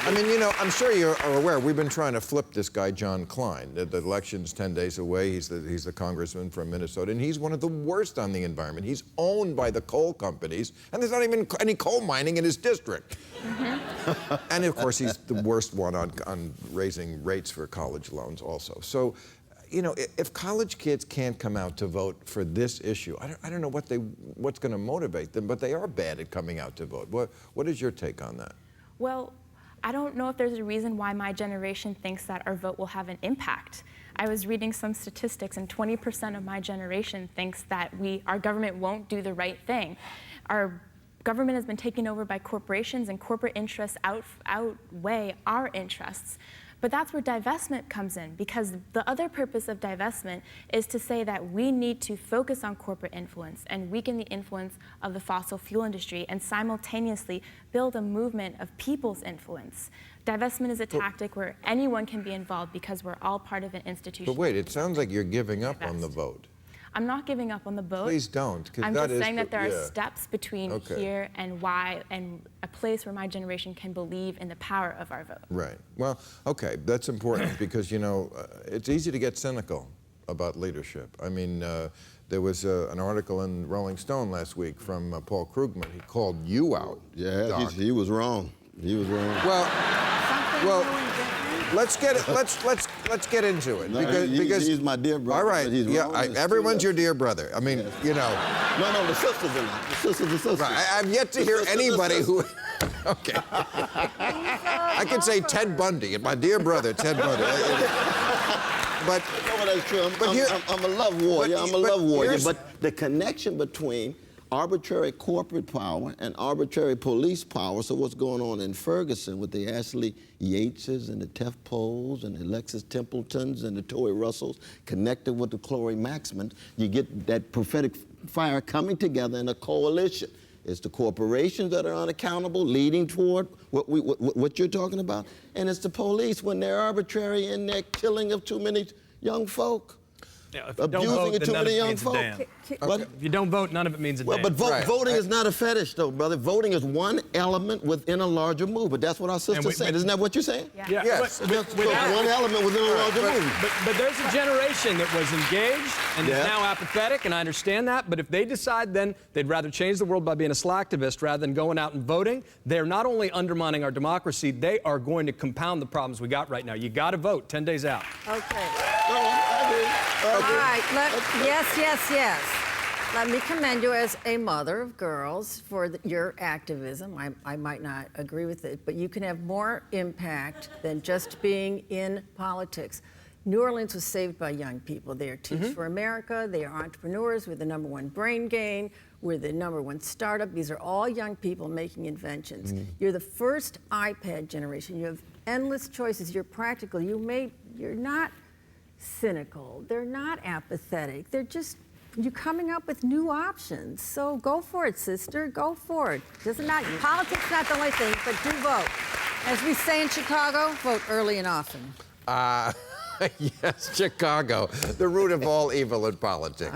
I mean, you know, I'm sure you're aware, we've been trying to flip this guy, John Kline. The election's 10 days away. He's the congressman from Minnesota, and he's one of the worst on the environment. He's owned by the coal companies, and there's not even any coal mining in his district. And, of course, he's the worst one on raising rates for college loans also. So, you know, if college kids can't come out to vote for this issue, I don't know what's going to motivate them, but they are bad at coming out to vote. What is your take on that? Well, I don't know if there's a reason why my generation thinks that our vote will have an impact. I was reading some statistics, and 20% of my generation thinks that our government won't do the right thing. Our government has been taken over by corporations, and corporate interests outweigh our interests. But that's where divestment comes in, because the other purpose of divestment is to say that we need to focus on corporate influence and weaken the influence of the fossil fuel industry and simultaneously build a movement of people's influence. Divestment is a tactic where anyone can be involved because we're all part of an institution. But wait, it sounds like you're giving up on the vote. I'm not giving up on the vote. Please don't. I'm just saying that there are steps between here and a place where my generation can believe in the power of our vote. Right. Well, okay, that's important because, you know, it's easy to get cynical about leadership. I mean, there was an article in Rolling Stone last week from Paul Krugman. He called you out. Yeah, he was wrong. He was wrong. Well, let's get into it because he's my dear brother. All right, everyone's your dear brother. I mean, you know. No, the sisters are not. The sisters are sisters. Right, I've yet to hear anybody who. Okay. I could say Ted Bundy, my dear brother, Ted Bundy. But no, that's true. I'm a love warrior. I'm a love warrior. But the connection between arbitrary corporate power and arbitrary police power. So what's going on in Ferguson with the Ashley Yateses and the Tef Poles and the Alexis Templetons and the Tory Russells connected with the Chloe Maxmin, you get that prophetic fire coming together in a coalition. It's the corporations that are unaccountable, leading toward what you're talking about, and it's the police when they're arbitrary in their killing of too many young folk. Yeah, if you don't vote, then none of it means a damn. Okay. If you don't vote, none of it means a damn. But voting is not a fetish, though, brother. Voting is one element within a larger movement. That's what our sister said. Isn't that what you're saying? Yeah. Yes. One element within a larger movement. But there's a generation that was engaged and is now apathetic, and I understand that. But if they decide then they'd rather change the world by being a slacktivist rather than going out and voting, they're not only undermining our democracy, they are going to compound the problems we got right now. You got to vote 10 days out. Okay. No, I agree. All right. Yes. Let me commend you as a mother of girls for your activism. I might not agree with it, but you can have more impact than just being in politics. New Orleans was saved by young people. They are Teach for America. They are entrepreneurs. We're the #1 brain gain. We're the #1 startup. These are all young people making inventions. You're the first iPad generation. You have endless choices. You're practical. You're not cynical. They're not apathetic. You're coming up with new options. So go for it, sister. Go for it. Politics is not the only thing, but do vote. As we say in Chicago, vote early and often. Yes, Chicago, the root of all evil in politics.